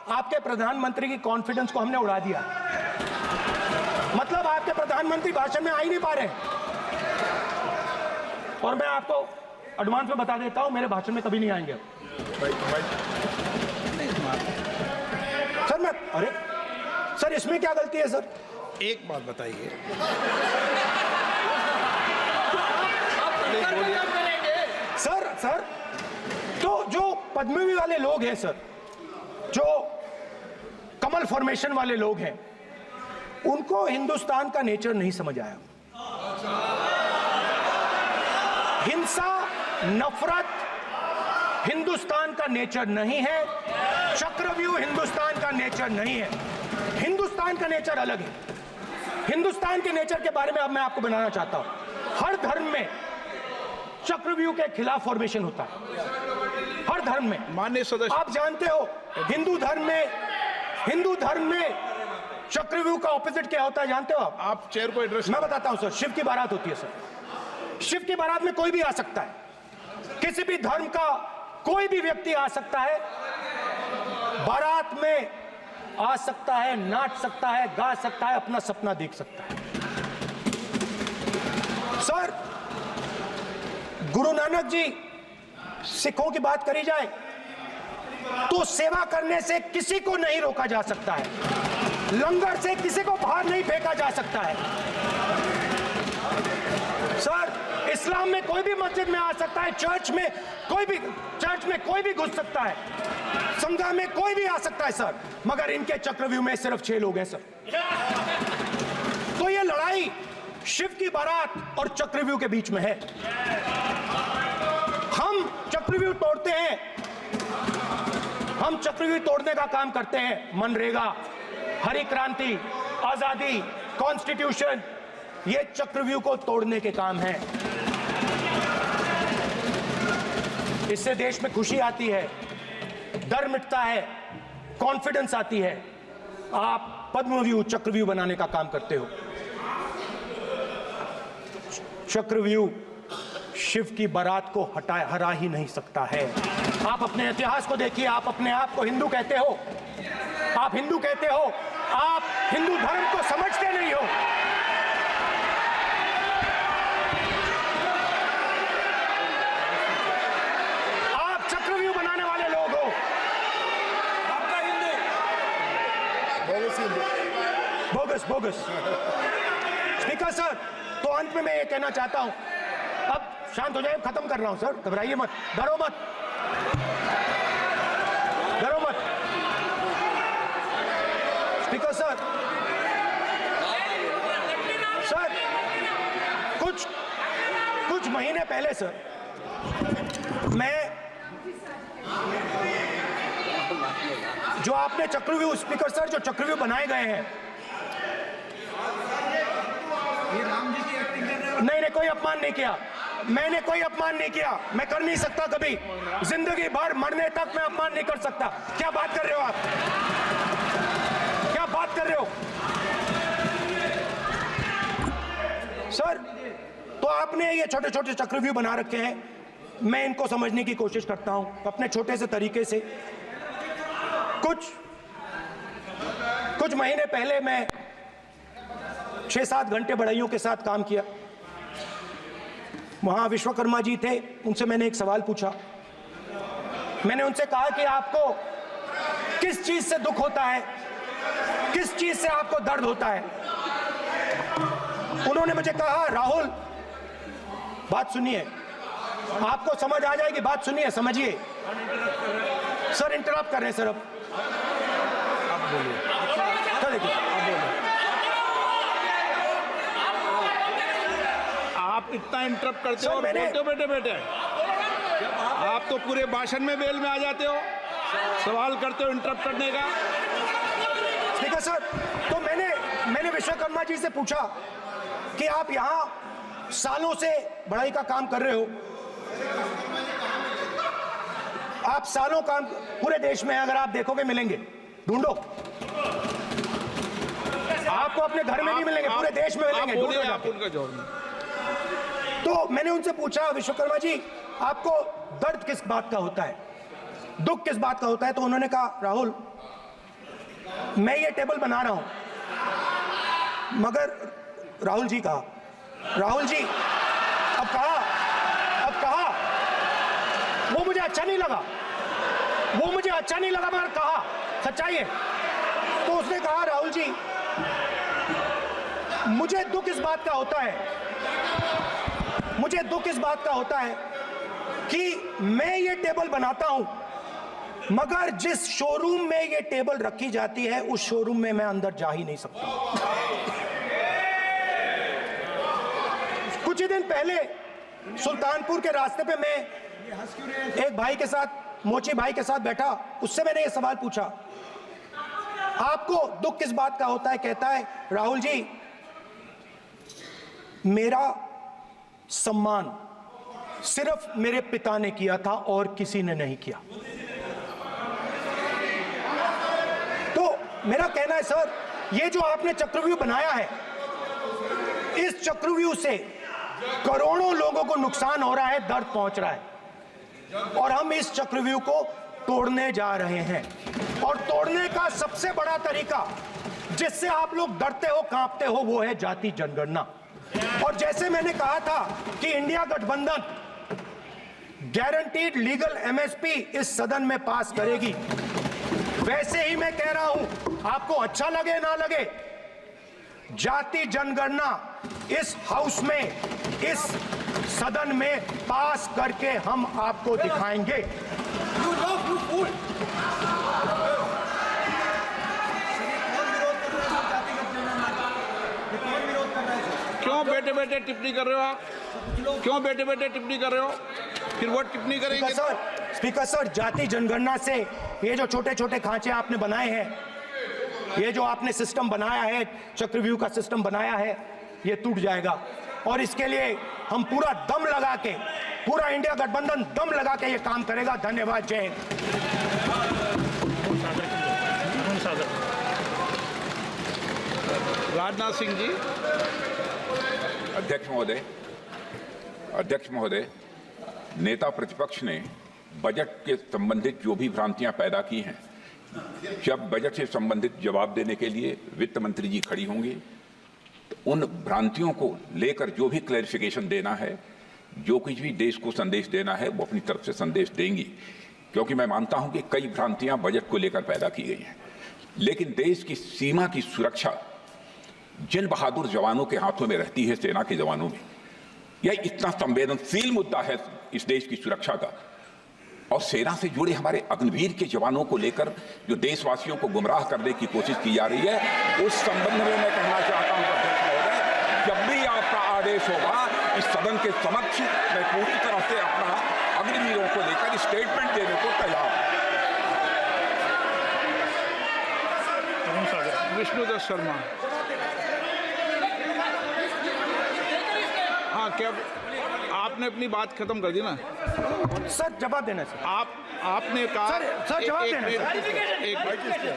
आपके प्रधानमंत्री की कॉन्फिडेंस को हमने उड़ा दिया, मतलब आपके प्रधानमंत्री भाषण में आ ही नहीं पा रहे। और मैं आपको एडवांस में बता देता हूं, मेरे भाषण में कभी नहीं आएंगे सर। अरे सर इसमें क्या गलती है सर? एक बात बताइए, सर तो जो पद्मव्यूह वाले लोग हैं सर, जो कमल फॉर्मेशन वाले लोग हैं, उनको हिंदुस्तान का नेचर नहीं समझ आया। हिंसा, नफरत हिंदुस्तान का नेचर नहीं है, चक्रव्यूह हिंदुस्तान का नेचर नहीं है। हिंदुस्तान का नेचर अलग है। हिंदुस्तान के नेचर के बारे में अब मैं आपको बनाना चाहता हूं। हर धर्म में चक्रव्यूह के खिलाफ फॉर्मेशन होता है, हर धर्म में। माननीय सदस्य, आप जानते हो हिंदू धर्म में चक्रव्यूह का ऑपोजिट क्या होता है, जानते हो आप चेयर को एड्रेस। मैं बताता हूं सर। शिव की बारात होती है सर, शिव की बारात में कोई भी आ सकता है, किसी भी धर्म का कोई भी व्यक्ति आ सकता है, बारात में आ सकता है, नाच सकता है, गा सकता है, अपना सपना देख सकता है। सर गुरु नानक जी, सिखों की बात करी जाए तो सेवा करने से किसी को नहीं रोका जा सकता है, लंगर से किसी को बाहर नहीं फेंका जा सकता है। सर इस्लाम में कोई भी मस्जिद में आ सकता है, चर्च में कोई भी घुस सकता है, संघा में कोई भी आ सकता है सर, मगर इनके चक्रव्यूह में सिर्फ 6 लोग हैं सर। तो ये लड़ाई शिव की बारात और चक्रव्यूह के बीच में है। हम चक्रव्यूह तोड़ते हैं, हम चक्रव्यूह तोड़ने का काम करते हैं। मनरेगा, हरी क्रांति, आजादी, कॉन्स्टिट्यूशन, ये चक्रव्यूह को तोड़ने के काम हैं। इससे देश में खुशी आती है, डर मिटता है, कॉन्फिडेंस आती है। आप पद्मव्यूह चक्रव्यूह बनाने का काम करते हो। चक्रव्यूह शिव की बारात को हरा ही नहीं सकता है। आप अपने इतिहास को देखिए, आप अपने आप को हिंदू कहते हो, आप हिंदू कहते हो, आप हिंदू धर्म को समझते नहीं हो। आप चक्रव्यूह बनाने वाले लोग हो। आपका हिंदू बोगस। स्पीकर सर, तो अंत में मैं ये कहना चाहता हूं, अब शांत हो जाए, खत्म कर रहा हूं सर, घबराइए मत, डरो मत। स्पीकर सर, कुछ महीने पहले सर, मैं जो आपने चक्रव्यूह, स्पीकर सर, जो चक्रव्यूह बनाए गए हैं, ये राम जी की एक्टिंग कर रहे हो। नहीं कोई अपमान नहीं किया, मैंने कोई अपमान नहीं किया, मैं कर नहीं सकता कभी, जिंदगी भर मरने तक मैं अपमान नहीं कर सकता। क्या बात कर रहे हो आप, क्या बात कर रहे हो सर? तो आपने ये छोटे छोटे चक्रव्यूह बना रखे हैं, मैं इनको समझने की कोशिश करता हूं अपने छोटे से तरीके से। कुछ महीने पहले मैं 6-7 घंटे बढ़इयों के साथ काम किया। वहां विश्वकर्मा जी थे, उनसे मैंने एक सवाल पूछा। मैंने उनसे कहा कि आपको किस चीज से दुख होता है, किस चीज से आपको दर्द होता है? उन्होंने मुझे कहा, राहुल बात सुनिए, आपको समझ आ जाएगी, बात सुनिए, समझिए। सर इंटरप्ट कर रहे हैं सर, अब बोलिए, सर देखिए, आप बोलिए। आप इतना इंटरप्ट करते हो और मैंने- बोलते हो बेटे बेटे, आप तो पूरे भाषण में बेल में आ जाते हो, सवाल करते हो इंटरप्ट करने का। स्पीकर सर, तो मैंने विश्वकर्मा जी से पूछा कि आप यहाँ सालों से बढ़ाई का काम कर रहे हो, आप सालों काम पूरे देश में अगर आप देखोगे मिलेंगे, ढूंढो, आपको अपने घर में नहीं मिलेंगे, पूरे देश में मिलेंगे, ढूंढो बोलिए, आप जाके। उनका जवाब। तो मैंने उनसे पूछा, विश्वकर्मा जी आपको दर्द किस बात का होता है, दुख किस बात का होता है? तो उन्होंने कहा, राहुल मैं ये टेबल बना रहा हूं, मगर राहुल जी कहा, राहुल जी अब कहा वो मुझे अच्छा नहीं लगा, वो मुझे अच्छा नहीं लगा, मगर कहा सच्चाई है। तो उसने कहा, राहुल जी मुझे दुख इस बात का होता है, मुझे दुख इस बात का होता है कि मैं ये टेबल बनाता हूं, मगर जिस शोरूम में ये टेबल रखी जाती है उस शोरूम में मैं अंदर जा ही नहीं सकता। कुछ ही दिन पहले सुल्तानपुर के रास्ते पे मैं एक भाई के साथ, मोची भाई के साथ बैठा, उससे मैंने ये सवाल पूछा, आपको दुख किस बात का होता है? कहता है, राहुल जी मेरा सम्मान सिर्फ मेरे पिता ने किया था और किसी ने नहीं किया। तो मेरा कहना है सर, ये जो आपने चक्रव्यूह बनाया है, इस चक्रव्यूह से करोड़ों लोगों को नुकसान हो रहा है, दर्द पहुंच रहा है, और हम इस चक्रव्यूह को तोड़ने जा रहे हैं। और तोड़ने का सबसे बड़ा तरीका जिससे आप लोग डरते हो, कांपते हो, वो है जाति जनगणना। और जैसे मैंने कहा था कि इंडिया गठबंधन गारंटीड लीगल एमएसपी इस सदन में पास करेगी, वैसे ही मैं कह रहा हूं, आपको अच्छा लगे ना लगे, जाति जनगणना इस हाउस में, इस सदन में पास करके हम आपको दिखाएंगे। क्यों बेटे बेटे टिप्पणी कर रहे हो आप? क्यों बेटे बेटे टिप्पणी कर रहे हो? फिर वो टिप्पणी करेंगे। स्पीकर सर, जाति जनगणना से ये जो छोटे छोटे खांचे आपने बनाए हैं, ये जो आपने सिस्टम बनाया है, चक्रव्यूह का सिस्टम बनाया है, ये टूट जाएगा। और इसके लिए हम पूरा दम लगा के, पूरा इंडिया गठबंधन दम लगा के ये काम करेगा। धन्यवाद, जय हिंद। राजनाथ सिंह जी। अध्यक्ष महोदय, नेता प्रतिपक्ष ने बजट के संबंधित जो भी भ्रांतियां पैदा की हैं, जब बजट से संबंधित जवाब देने के लिए वित्त मंत्री जी खड़ी होंगी तो उन भ्रांतियों को लेकर जो भी क्लैरिफिकेशन देना है, जो कुछ भी देश को संदेश देना है, वो अपनी तरफ से संदेश देंगी। क्योंकि मैं मानता हूं कि कई भ्रांतियां बजट को लेकर पैदा की गई हैं, लेकिन देश की सीमा की सुरक्षा जिन बहादुर जवानों के हाथों में रहती है, सेना के जवानों में, यह इतना संवेदनशील मुद्दा है इस देश की सुरक्षा का। और सेना से जुड़े हमारे अग्निवीर के जवानों को लेकर जो देशवासियों को गुमराह करने की कोशिश की जा रही है, उस संबंध में मैं कहना चाहता हूं अध्यक्ष महोदय, जब भी आपका आदेश होगा इस सदन के समक्ष मैं पूरी तरह से अपना अग्निवीरों को लेकर स्टेटमेंट देने को तैयार हूं। विष्णुदत्त शर्मा। हाँ, क्या आपने अपनी बात खत्म कर दी ना। सर जवाब देना सर। आपने कहा सर, जवाब देना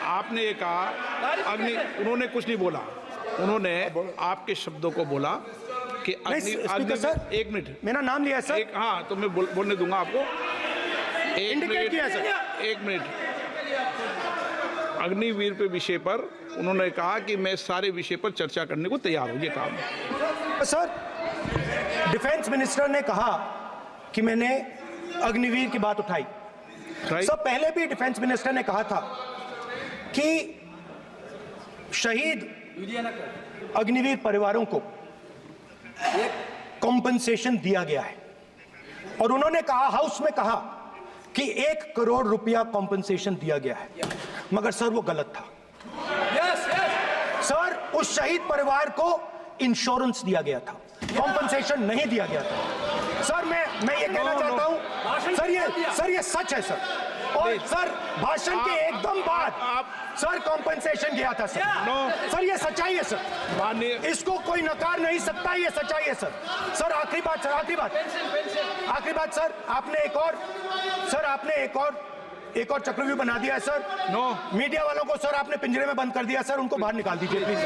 आपने ये कहा उन्होंने कुछ नहीं बोला, उन्होंने आपके शब्दों को बोला कि स्पीकर सर, एक मिनट, मेरा नाम लिया है सर। हाँ तो मैं बोलने दूंगा आपको। इंडिकेट किया सर। एक मिनट। अग्निवीर पे विषय पर उन्होंने कहा कि मैं सारे विषय पर चर्चा करने को तैयार हूं, ये काम। सर डिफेंस मिनिस्टर ने कहा कि मैंने अग्निवीर की बात उठाई। सर पहले भी डिफेंस मिनिस्टर ने कहा था कि शहीद अग्निवीर परिवारों को कॉम्पनसेशन दिया गया है, और उन्होंने कहा, हाउस में कहा कि 1 करोड़ रुपया कॉम्पनसेशन दिया गया है, मगर सर वो गलत था। सर उस शहीद परिवार को इंश्योरेंस दिया गया था, कॉम्पनसेशन नहीं दिया गया था। सर मैं ये कहना चाहता हूं सर ये सच है सर। और सर भाषण के एकदम बाद सर कॉम्पनसेशन गया था सर। सर ये सच्चाई है सर, इसको कोई नकार नहीं सकता, ये सच्चाई है सर। सर आखिरी बात सर, आखिरी बात सर, आपने एक और चक्रव्यूह बना दिया है सर। मीडिया वालों को सर आपने पिंजरे में बंद कर दिया सर, उनको बाहर निकाल दीजिए प्लीज।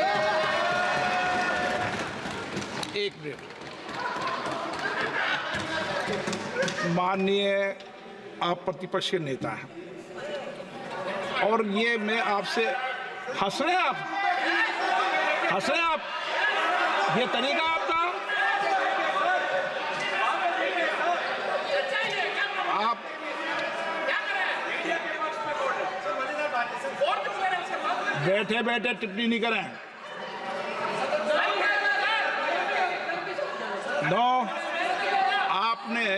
एक मिनट। माननीय आप प्रतिपक्ष के नेता हैं, और ये मैं आपसे हंस रहे हैं आप, ये तरीका आपका। आप बैठे बैठे टिप्पणी नहीं करें। आपने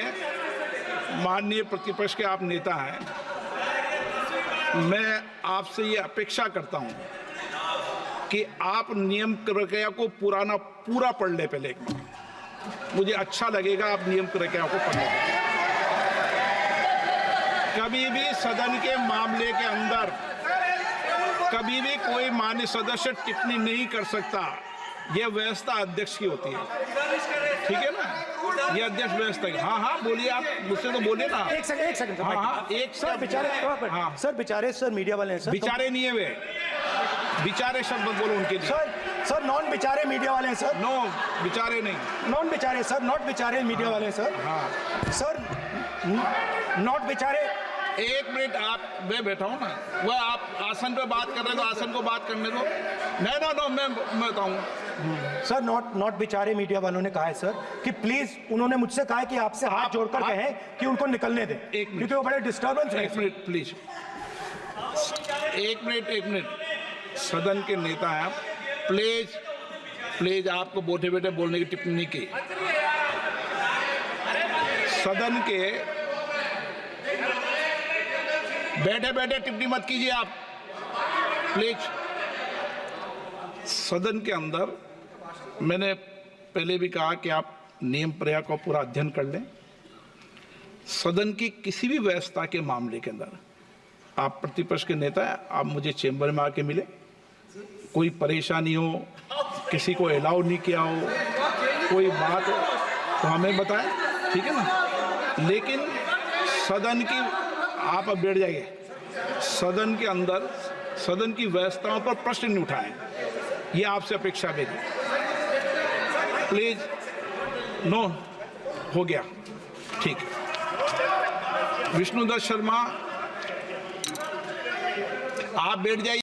माननीय प्रतिपक्ष के आप नेता हैं, मैं आपसे ये अपेक्षा करता हूं कि आप नियम प्रक्रिया को पूरा पढ़ ले पहले एक बार। मुझे अच्छा लगेगा आप नियम प्रक्रिया को पढ़ लें। कभी भी सदन के मामले के अंदर कभी भी कोई माननीय सदस्य टिप्पणी नहीं कर सकता, यह व्यवस्था अध्यक्ष की होती है, ठीक है ना? ये अध्यक्ष व्यवस्था की। हाँ बोलिए, आप मुझसे तो बोलिए ना। एक सेकंड एक सर बेचारे, हाँ सर बेचारे, सर मीडिया वाले हैं सर। बेचारे नहीं है वे, बेचारे शब्द बोलो उनके लिए। सर नॉन बेचारे मीडिया वाले हैं सर। नो बेचारे नहीं, नॉन बेचारे सर, नॉट बेचारे मीडिया वाले हैं सर। हाँ सर नॉट बेचारे। एक मिनट, मैं बैठा हूँ ना, वह आप आसन पे बात कर रहे हैं तो आसन को बात करने दो। नो मैं बताऊँ सर। नॉट बेचारे मीडिया वालों ने कहा है सर कि प्लीज, उन्होंने मुझसे कहा है कि आपसे हाथ जोड़कर कहें कि उनको निकलने दें, क्योंकि वो बड़े डिस्टर्बेंस है। एक मिनट प्लीज, एक मिनट। सदन के नेता हैं आप, प्लीज आपको बैठे बैठे बोलने की टिप्पणी की। सदन के बैठे बैठे टिप्पणी मत कीजिए आप, प्लीज। सदन के अंदर मैंने पहले भी कहा कि आप नियम प्रक्रिया का पूरा अध्ययन कर लें। सदन की किसी भी व्यवस्था के मामले के अंदर आप प्रतिपक्ष के नेता हैं, आप मुझे चेंबर में आके मिले, कोई परेशानी हो, किसी को अलाउ नहीं किया हो, कोई बात हो तो हमें बताएं, ठीक है ना? लेकिन सदन की, आप अब बैठ जाइए, सदन के अंदर सदन की व्यवस्थाओं पर प्रश्न नहीं उठाएं, ये आपसे अपेक्षा मेरी, प्लीज। नो हो गया, ठीक। विष्णुदत्त शर्मा आप बैठ जाइए।